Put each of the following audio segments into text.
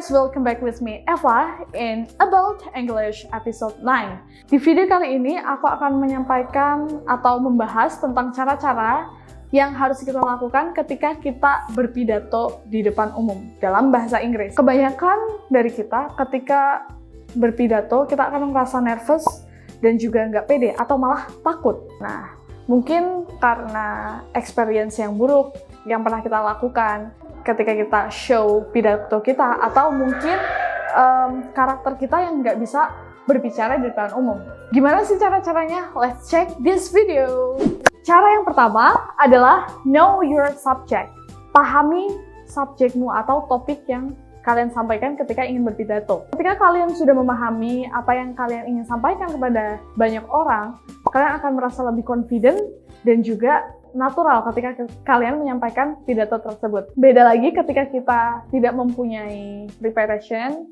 guys, welcome back with me Eva in About English episode 9. Di video kali ini aku akan menyampaikan atau membahas tentang cara-cara yang harus kita lakukan ketika kita berpidato di depan umum dalam bahasa Inggris. Kebanyakan dari kita ketika berpidato kita akan merasa nervous dan juga nggak pede atau malah takut. Nah, mungkin karena experience yang buruk yang pernah kita lakukan ketika kita show pidato kita, atau mungkin karakter kita yang nggak bisa berbicara di depan umum. Gimana sih cara-caranya? Let's check this video. Cara yang pertama adalah know your subject. Pahami subjekmu atau topik yang kalian sampaikan ketika ingin berpidato. Ketika kalian sudah memahami apa yang kalian ingin sampaikan kepada banyak orang, kalian akan merasa lebih confident dan juga natural ketika kalian menyampaikan pidato tersebut. Beda lagi ketika kita tidak mempunyai preparation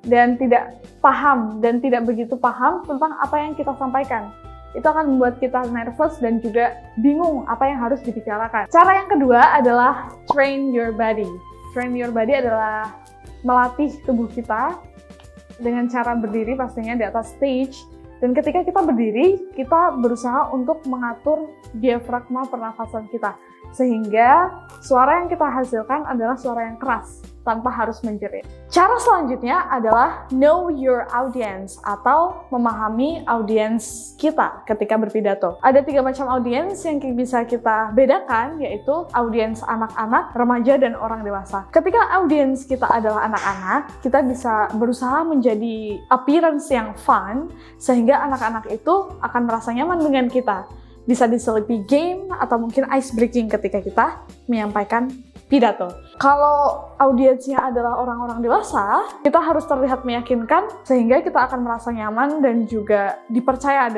dan tidak paham dan tidak begitu paham tentang apa yang kita sampaikan. Itu akan membuat kita nervous dan juga bingung apa yang harus dibicarakan. Cara yang kedua adalah train your body. Train your body adalah melatih tubuh kita dengan cara berdiri pastinya di atas stage. Dan ketika kita berdiri, kita berusaha untuk mengatur diafragma pernafasan kita. Sehingga suara yang kita hasilkan adalah suara yang keras, tanpa harus menjerit. Cara selanjutnya adalah know your audience, atau memahami audiens kita ketika berpidato. Ada 3 macam audiens yang bisa kita bedakan, yaitu audiens anak-anak, remaja, dan orang dewasa. Ketika audiens kita adalah anak-anak, kita bisa berusaha menjadi appearance yang fun, sehingga anak-anak itu akan merasa nyaman dengan kita. Bisa diselipi game atau mungkin ice breaking ketika kita menyampaikan pidato. Kalau audiensnya adalah orang-orang dewasa, kita harus terlihat meyakinkan sehingga kita akan merasa nyaman dan juga dipercaya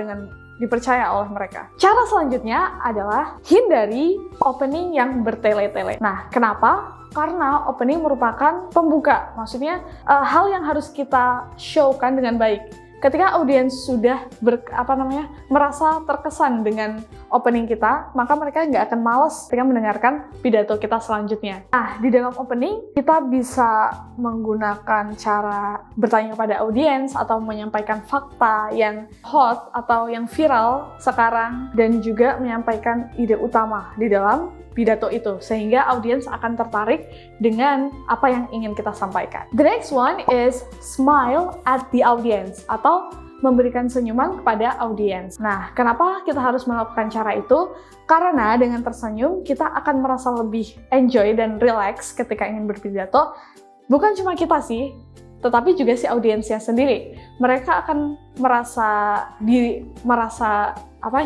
oleh mereka. Cara selanjutnya adalah hindari opening yang bertele-tele. Nah, kenapa? Karena opening merupakan pembuka. Maksudnya hal yang harus kita showkan dengan baik. Ketika audiens sudah merasa terkesan dengan opening kita, maka mereka nggak akan malas ketika mendengarkan pidato kita selanjutnya. Nah, di dalam opening, kita bisa menggunakan cara bertanya kepada audiens atau menyampaikan fakta yang hot atau yang viral sekarang, dan juga menyampaikan ide utama di dalam pidato itu, sehingga audiens akan tertarik dengan apa yang ingin kita sampaikan. The next one is smile at the audience, atau memberikan senyuman kepada audiens. Nah, kenapa kita harus melakukan cara itu? Karena dengan tersenyum, kita akan merasa lebih enjoy dan relax ketika ingin berpidato. Bukan cuma kita sih, tetapi juga si audiensnya sendiri. Mereka akan merasa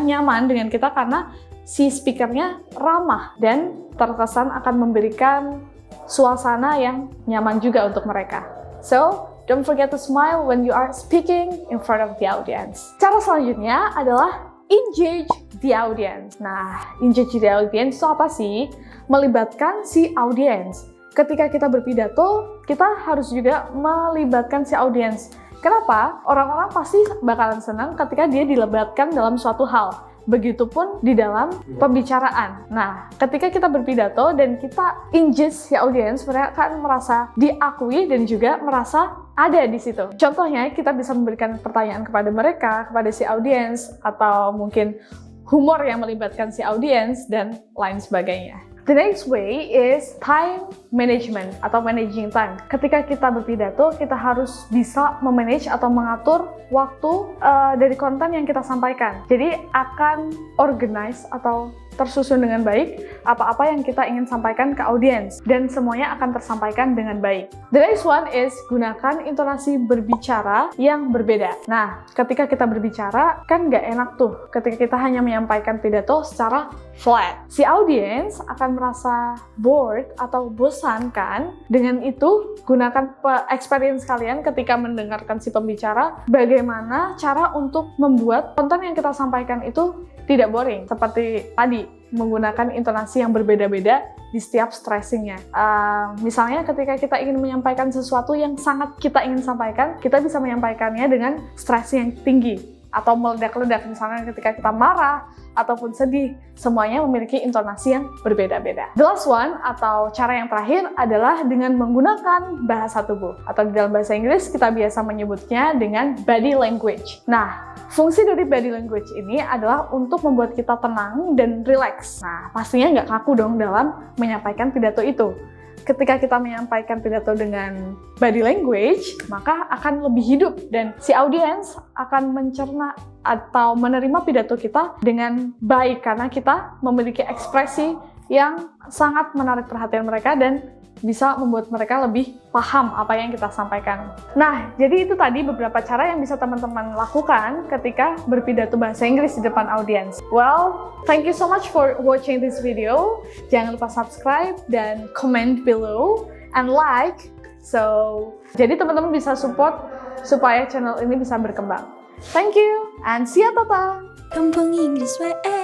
nyaman dengan kita karena si speakernya ramah dan terkesan akan memberikan suasana yang nyaman juga untuk mereka. So, don't forget to smile when you are speaking in front of the audience. Cara selanjutnya adalah engage the audience. Nah, engage the audience itu apa sih? Melibatkan si audience. Ketika kita berpidato, kita harus juga melibatkan si audience. Kenapa? Orang-orang pasti bakalan senang ketika dia dilibatkan dalam suatu hal. Begitupun di dalam pembicaraan. Nah, ketika kita berpidato dan kita engage si audience, mereka akan merasa diakui dan juga merasa ada di situ. Contohnya, kita bisa memberikan pertanyaan kepada mereka, kepada si audience, atau mungkin humor yang melibatkan si audience, dan lain sebagainya. The next way is time management atau managing time. Ketika kita berpidato, kita harus bisa memanage atau mengatur waktu dari konten yang kita sampaikan. Jadi akan organize atau tersusun dengan baik apa-apa yang kita ingin sampaikan ke audiens, dan semuanya akan tersampaikan dengan baik. The next one is gunakan intonasi berbicara yang berbeda. Nah, ketika kita berbicara kan nggak enak tuh ketika kita hanya menyampaikan pidato secara flat. Si audiens akan merasa bored atau bosan kan? Dengan itu, gunakan experience kalian ketika mendengarkan si pembicara, bagaimana cara untuk membuat konten yang kita sampaikan itu tidak boring. Seperti tadi, menggunakan intonasi yang berbeda-beda di setiap stressingnya. Misalnya ketika kita ingin menyampaikan sesuatu yang sangat kita ingin sampaikan, kita bisa menyampaikannya dengan stress yang tinggi. atau meledak-ledak, misalnya ketika kita marah ataupun sedih, semuanya memiliki intonasi yang berbeda-beda. The last one atau cara yang terakhir adalah dengan menggunakan bahasa tubuh, atau di dalam bahasa Inggris kita biasa menyebutnya dengan body language. Nah, fungsi dari body language ini adalah untuk membuat kita tenang dan relax. Nah, pastinya nggak kaku dong dalam menyampaikan pidato itu. Ketika kita menyampaikan pidato dengan body language, maka akan lebih hidup dan si audiens akan mencerna atau menerima pidato kita dengan baik karena kita memiliki ekspresi yang sangat menarik perhatian mereka dan bisa membuat mereka lebih paham apa yang kita sampaikan. Nah, jadi itu tadi beberapa cara yang bisa teman-teman lakukan ketika berpidato bahasa Inggris di depan audiens. Well, thank you so much for watching this video. Jangan lupa subscribe dan comment below and like. So, jadi teman-teman bisa support supaya channel ini bisa berkembang. Thank you and see ya, Tata! Kampung Inggris WR